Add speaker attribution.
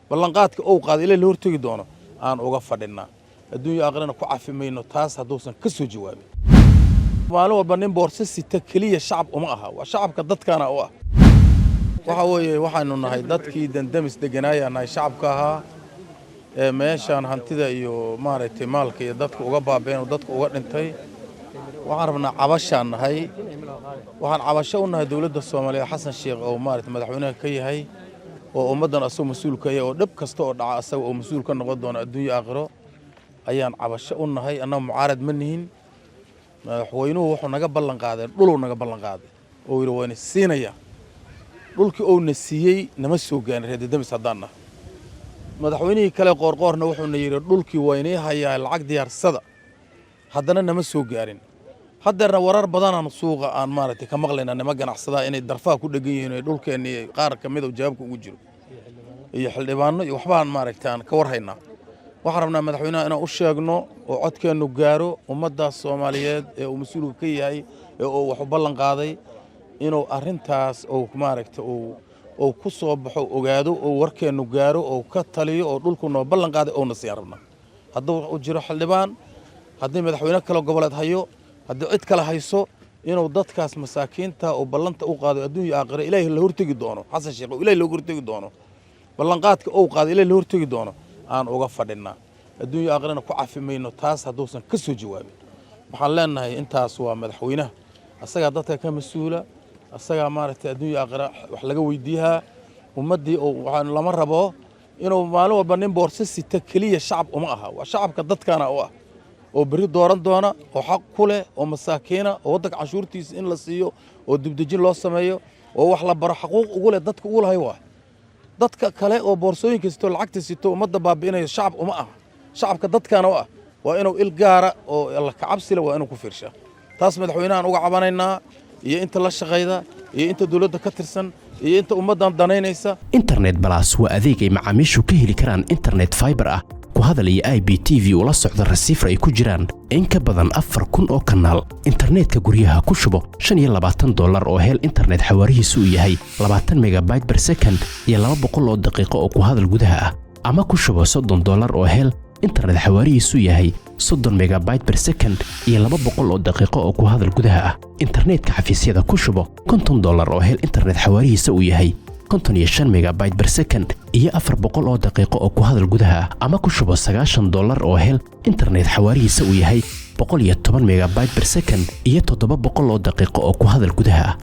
Speaker 1: ballanqaadka oo qaad ilaa la hortagi doono aan uga fadhinaa adduunyo aqrina ku cafimayno taas haduusan ka soo jawaabin maalin walba nin boorso sita kaliya shacab uma aha waa shacabka dadkana oo ah waxa weeye waxaanu nahay dadkii dandamis deganaayanahay shacabka ahaa ee meeshaan hantida iyo maaragtay maalka iyo dadka uga baabeen oo dadka uga dhintay waxaan rabnaa cabashaan nahay waxaan cabasho u nahay dawladda Soomaaliya Xasan Sheekh oo maaragtay madaxweynaha ka yahay oo ummadan asoo mas'uul ka yahay oo dhib kasta oo dhaca asaga oo mas'uul ka noqon doona adduunyo aakhiro ayaan cabasho u nahay anna mucaarad ma nihin madaxweynuhu wuxuu naga ballan qaaday dhuluu naga ballan qaaday oo yiri waan siinaya dhulkii uu nasiyay nama soo gaarin reer dandamis hadana madaxweynihii kale qoorqoorna wuxuu na yiri dhulkii waynay hayaa lacag diyaarsada haddana nama soo gaarin haddana warar badan aan suuqa aan maaragtay ka maqlaynaa nima ganacsada inay darfaha ku dhagan yihiin dhulkeeni qaar kamid ah jawaabka ugu jiro iyo xildhibaano iyo waxbaan maaragtay aan ka warhaynaa waxaan rabnaa madaxweynaha inaan u sheegno oo codkeenu gaaro ummadda Soomaaliyeed ee uu mas'uul ka yahay ee uu wax u ballan qaaday inuu arintaas oo maaragtay oo ku soo baxo ogaado oo warkeenu gaaro oo ka taliyo oo dhulku noo ballan qaaday oo nasiirabna hadduu u jiro xildhibaan haddii madaxweyne kale goboleed hayo haddii cid kale hayso inuu dadkaas masaakiinta oo ballanta u qaado adduunyo aakhira ilaahay la hortagi doono Xasan Sheekh oo ilaahay loo hortagi doono ballanqaadka oo qaado ilaahay la hortagi doono aan uga fadhinaa adduunyo aakhirana ku cafimayno taas haduusan ka soo jawaabin waxaan leenahay intaas waa madaxweynaha asaga dadka ka mas'uula asaga maaragtay adduunyo aakhira wax laga weydiiyaa ummadii oo waxaan lama rabo inuu maalin walba nin boorso sita kaliya shacab uma aha waa shacabka dadkana oo ah oo bari dooran doona oo xaq ku leh oo masaakiina oo wadanka cashuurtiisa in la siiyo oo dibdejin loo sameeyo oo wax la baro xaquuq ugu leh dadka ugu lahay waa dadka kale oo boorsooyinka sito lacagta sito ummadda baabi'inayo shacab uma aha shacabka dadkana oo ah waa inuu il gaara oo alla ka cabsi leh waa inuu ku fiirshaa taas madaxweynahan uga cabanaynaa iyo inta la shaqayda iyo inta dawladda ka tirsan iyo inta ummadan danaynaysa
Speaker 2: internet plus waa adeeg ay macaamiishu ka heli karaan internet fiber ah ku hadal iyo IPTV ula socda receiver ay ku jiraan in ka badan 4,000 oo kanaal internetka guryaha ku shubo $25 oo hel internet xawaarihiisu yahay 20 megabyte per second iyo 200 oo daqiiqo oo ku hadal gudaha ah ama ku shubo $30 oo hel internet xawaarihiisu yahay 30 megabyte per second iyo 200 oo daqiiqo oo ku hadal gudaha ah internetka xafiisyada ku shubo $50 oo hel internet xawaarihiisu yahay 55 megabyte per second iyo 400 oo daqiiqo oo ku hadal gudaha ah ama ku shubo $90 oo hel internet xawaarihiisu yahay 110 megabyte per second iyo 700 oo daqiiqo oo ku hadal gudaha ah